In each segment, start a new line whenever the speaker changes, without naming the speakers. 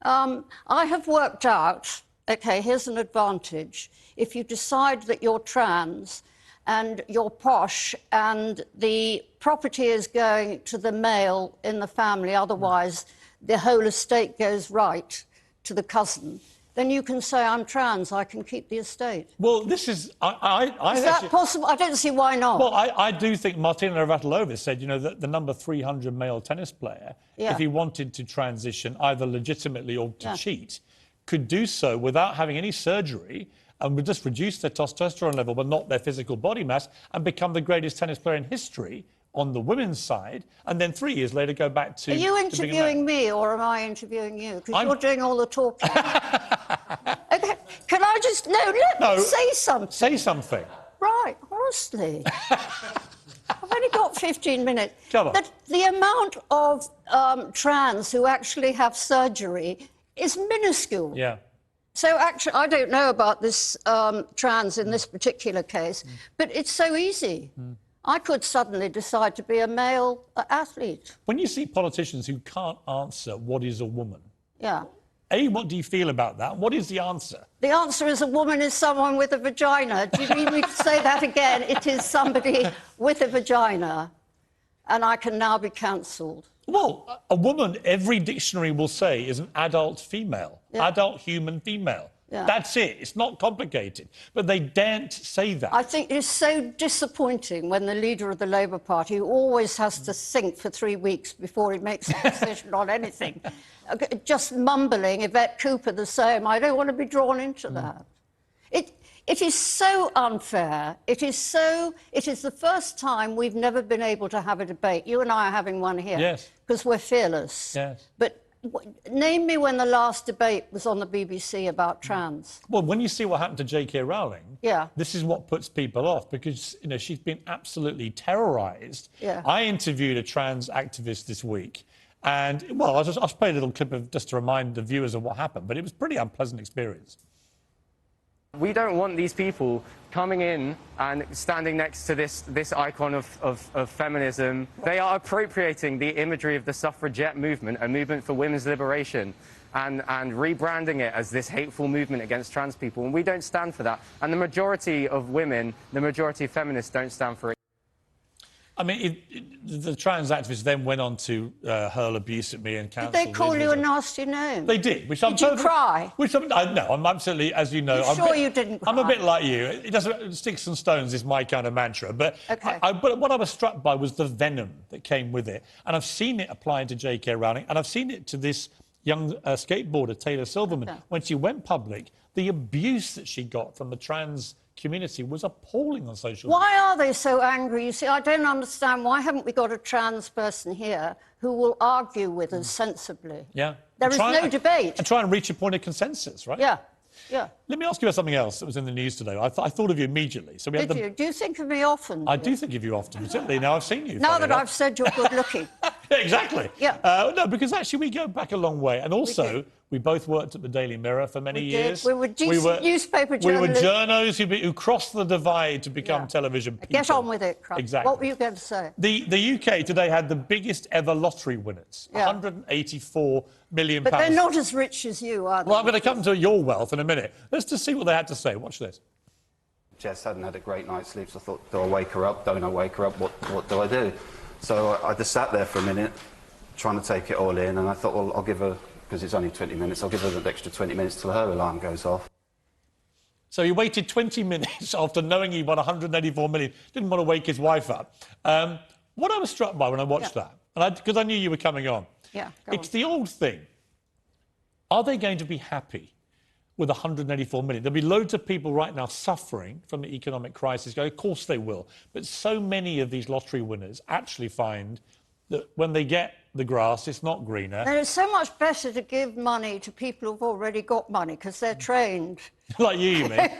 I have worked out, OK, here's an advantage. If you decide that you're trans and you're posh and the property is going to the male in the family, otherwise the whole estate goes right to the cousin, then you can say, I'm trans, I can keep the estate.
Well, this is...
Is that possible? I don't see why not.
Well, I do think Martina Navratilova said, you know, that the number 300 male tennis player, if he wanted to transition either legitimately or to cheat, could do so without having any surgery and would just reduce their testosterone level but not their physical body mass and become the greatest tennis player in history on the women's side, and then 3 years later go back to...
Are you interviewing me or am I interviewing you? Because you're doing all the talking. OK, can I just... No, let me say something.
Say something.
Right, honestly. I've only got 15 minutes.
Come on.
The amount of trans who actually have surgery is minuscule.
Yeah.
So actually, I don't know about this trans in this particular case, but it's so easy. I could suddenly decide to be a male athlete.
When you see politicians who can't answer what is a woman,
A,
what do you feel about that? What is the answer?
The answer is a woman is someone with a vagina. Do you need me to say that again? It is somebody with a vagina, and I can now be cancelled.
Well, a woman, every dictionary will say, is an adult female, adult human female. That's it. It's not complicated. But they daren't say that.
I think it's so disappointing when the leader of the Labour Party, who always has to think for 3 weeks before he makes a decision on anything, just mumbling, Yvette Cooper the same, I don't want to be drawn into that. It is so unfair. It is the first time we've never been able to have a debate. You and I are having one here.
Yes.
Because we're fearless.
Yes.
But name me when the last debate was on the BBC about trans.
Well, when you see what happened to J.K. Rowling, this is what puts people off, because, you know, she's been absolutely terrorised. I interviewed a trans activist this week, and, well, I'll just play a little clip of just to remind the viewers of what happened, but it was a pretty unpleasant experience.
We don't want these people coming in and standing next to this icon of feminism. They are appropriating the imagery of the suffragette movement, a movement for women's liberation, and rebranding it as this hateful movement against trans people. And we don't stand for that. And the majority of women, the majority of feminists don't stand for it.
I mean, the trans activists then went on to hurl abuse at me and cancel.
Did they call you a nasty name?
They did. Which
did you cry?
No, I'm absolutely, as you know...
You didn't cry?
I'm a bit like you. It doesn't... Sticks and stones is my kind of mantra. But, but what I was struck by was the venom that came with it. And I've seen it applied to J.K. Rowling, and I've seen it to this young skateboarder, Taylor Silverman. When she went public, the abuse that she got from the trans community was appalling on social media.
Why are they so angry? You see, I don't understand. Why haven't we got a trans person here who will argue with us sensibly?
Yeah.
There is no debate.
And try and reach a point of consensus, right?
Yeah. Yeah.
Let me ask you about something else that was in the news today. I thought of you immediately. So
Did you? Do you think of me often?
I do think of you often, particularly now I've seen you.
Now that I've said you're good-looking.
Exactly.
Yeah.
No, because actually we go back a long way. And also, we both worked at the Daily Mirror for many years.
We were newspaper journalists.
We were journos who crossed the divide to become television people.
Get on with it, Crump.
Exactly.
What were you going to say?
The UK today had the biggest ever lottery winners, £184 million.
But they're not as rich as you, are they?
Well, I'm going to come to your wealth in a minute. Let's just see what they had to say. Watch this.
Jess hadn't had a great night's sleep, so I thought, do I wake her up? Don't I wake her up? What do I do? So I just sat there for a minute, trying to take it all in, and I thought, well, I'll give her, because it's only 20 minutes, I'll give her an extra 20 minutes till her alarm goes off.
So he waited 20 minutes after knowing he won 184 million. Didn't want to wake his wife up. What I was struck by when I watched that, because I knew you were coming on, it's the old thing. Are they going to be happy with 184 million? There'll be loads of people right now suffering from the economic crisis. Of course they will. But so many of these lottery winners actually find that when they get the grass, it's not greener.
And it's so much better to give money to people who've already got money, because they're trained.
Like you mean?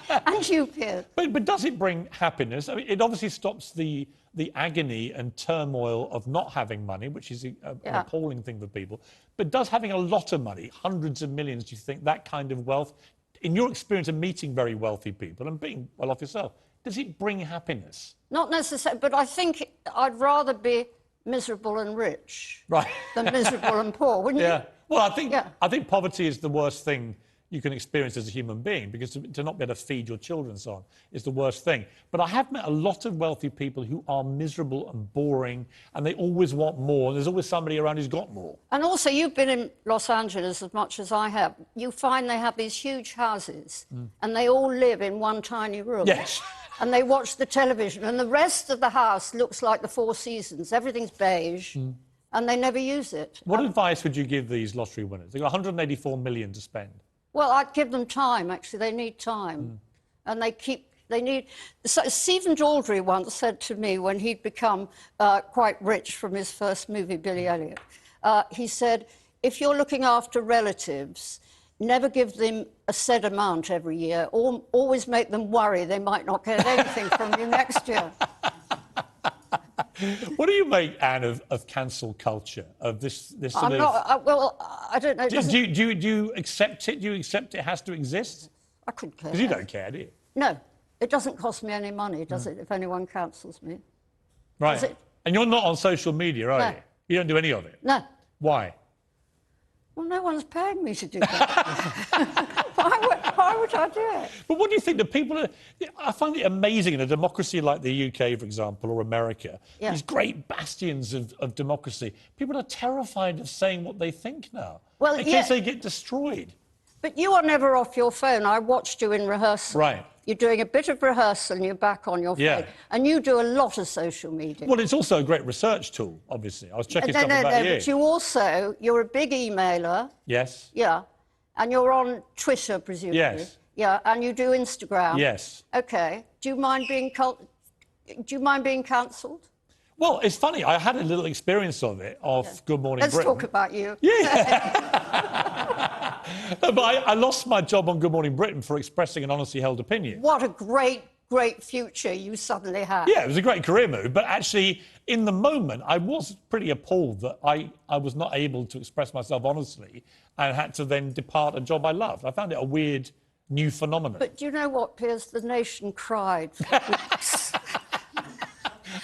And you, Piers.
But does it bring happiness? I mean, it obviously stops the agony and turmoil of not having money, which is an appalling thing for people. But does having a lot of money, hundreds of millions, do you think that kind of wealth, in your experience of meeting very wealthy people and being well off yourself, does it bring happiness?
Not necessarily, but I think I'd rather be miserable and rich than miserable and poor, wouldn't you?
Well, I think poverty is the worst thing you can experience as a human being, because to not be able to feed your children and so on is the worst thing. But I have met a lot of wealthy people who are miserable and boring, and they always want more, and there's always somebody around who's got more.
And also, you've been in Los Angeles as much as I have. You find they have these huge houses, and they all live in one tiny room.
Yes.
And they watch the television, and the rest of the house looks like the Four Seasons. Everything's beige, and they never use it.
What advice would you give these lottery winners? They've got 184 million to spend.
Well, I'd give them time, actually. They need time. And they need... So Stephen Daldry once said to me, when he'd become quite rich from his first movie, Billy Elliot, he said, if you're looking after relatives, never give them a set amount every year. Always make them worry they might not get anything from you next year.
What do you make, Anne, of cancel culture, of this sort of...
Well, I don't know.
Do you accept it? Do you accept it has to exist?
I couldn't care.
Because you don't care, do you?
No. It doesn't cost me any money, does it, if anyone cancels me?
Right. And you're not on social media, are you? You don't do any of it?
No.
Why?
Well, no one's paying me to do that. Why would I do it?
But what do you think? I find it amazing in a democracy like the UK, for example, or America, these great bastions of democracy. People are terrified of saying what they think now. Well, in case they get destroyed.
But you are never off your phone. I watched you in rehearsal.
Right.
You're doing a bit of rehearsal and you're back on your phone. And you do a lot of social media.
Well, it's also a great research tool, obviously. I was checking stuff about you.
But you're a big emailer.
Yes.
Yeah. And you're on Twitter, presumably.
Yes.
Yeah, and you do Instagram.
Yes.
OK. Do you mind being cancelled?
Well, it's funny. I had a little experience of it, Good Morning Britain.
Let's talk about you.
Yeah. No, but I lost my job on Good Morning Britain for expressing an honestly held opinion.
What a great future you suddenly had.
Yeah, it was a great career move. But actually, in the moment, I was pretty appalled that I was not able to express myself honestly and had to then depart a job I loved. I found it a weird new phenomenon.
But do you know what, Piers? The nation cried for weeks.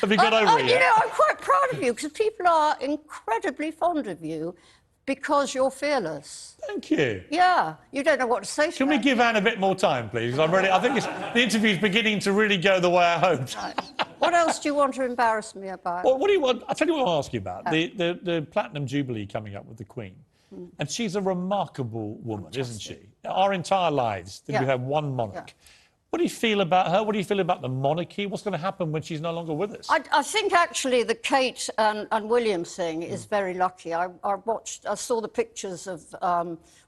Have you got over it yet?
You know, I'm quite proud of you, because people are incredibly fond of you because you're fearless.
Thank you.
Yeah, you don't know what to say to
Can we give Anne a bit more time, please? I think the interview's beginning to really go the way I hoped.
Right. What else do you want to embarrass me about?
Well, what do you want? I'll tell you what I want to ask you about. The Platinum Jubilee coming up with the Queen. And she's a remarkable woman, isn't she? Our entire lives, we have one monarch. Yeah. What do you feel about her? What do you feel about the monarchy? What's going to happen when she's no longer with us?
I think, actually, the Kate and William thing is very lucky. I saw the pictures of...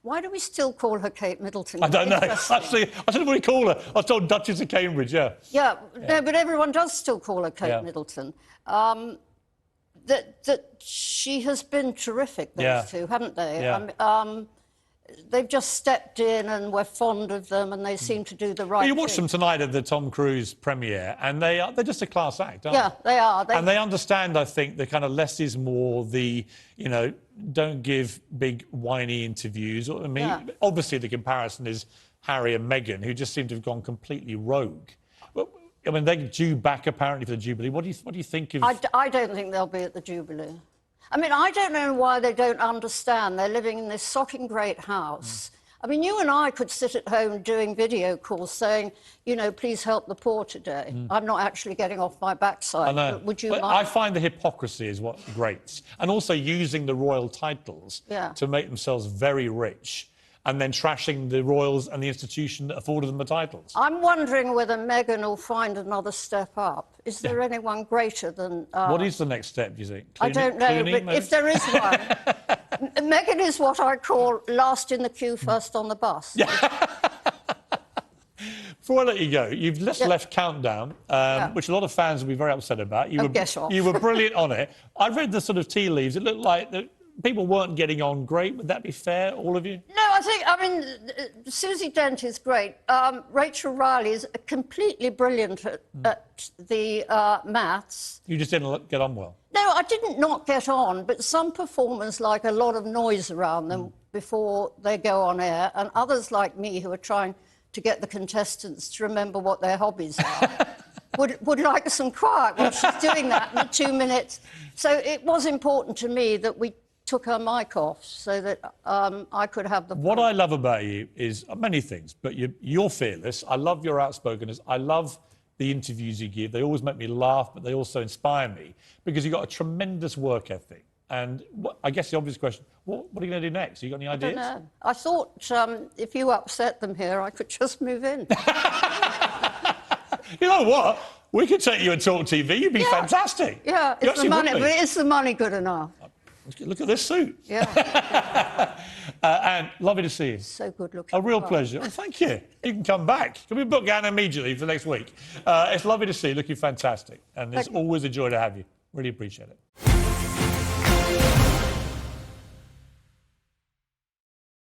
why do we still call her Kate Middleton?
I don't know. Actually, I don't know what we call her. I was told Duchess of Cambridge, yeah.
No, but everyone does still call her Kate Middleton. That she has been terrific, those two, haven't they?
Yeah.
They've just stepped in and we're fond of them and they seem to do the right thing.
You watched them tonight at the Tom Cruise premiere and they're just a class act, aren't they?
Yeah, they are.
And they understand, I think, the kind of less is more, don't give big whiny interviews. I mean, obviously the comparison is Harry and Meghan, who just seem to have gone completely rogue. I mean, they're due back, apparently, for the Jubilee. What do you think of...
I don't think they'll be at the Jubilee. I mean, I don't know why they don't understand. They're living in this socking great house. I mean, you and I could sit at home doing video calls saying, please help the poor today. I'm not actually getting off my backside.
I know.
Would you
mind?
I
find the hypocrisy is what grates. And also using the royal titles to make themselves very rich and then trashing the royals and the institution that afforded them the titles.
I'm wondering whether Meghan will find another step up. Is there anyone greater than...
What is the next step, do you think?
I don't know, but if there is one... Meghan is what I call last in the queue, first on the bus.
Before I let you go, you've just left Countdown, which a lot of fans will be very upset about. You were brilliant on it. I read the sort of tea leaves. It looked like... people weren't getting on great. Would that be fair, all of you? No,
I mean, Susie Dent is great. Rachel Riley is completely brilliant at the maths.
You just didn't get on well?
No, I didn't not get on, but some performers like a lot of noise around them before they go on air, and others like me who are trying to get the contestants to remember what their hobbies are. would like some quiet while she's doing that in the 2 minutes. So it was important to me that we took her mic off so that I could have the...
What I love about you is many things, but you're fearless. I love your outspokenness. I love the interviews you give. They always make me laugh, but they also inspire me because you've got a tremendous work ethic. And I guess the obvious question, what are you going to do next? You got any ideas?
I don't know. I thought if you upset them here, I could just move in.
You know what? We could take you and TalkTV. You'd be fantastic.
Yeah, it's the money, but is the money good enough?
Look at this suit.
Yeah.
Anne, lovely to see you.
So good looking.
A real pleasure. Oh, thank you. You can come back. Can we book Anne immediately for next week? It's lovely to see you. Looking fantastic. And it's always a joy to have you. Really appreciate it.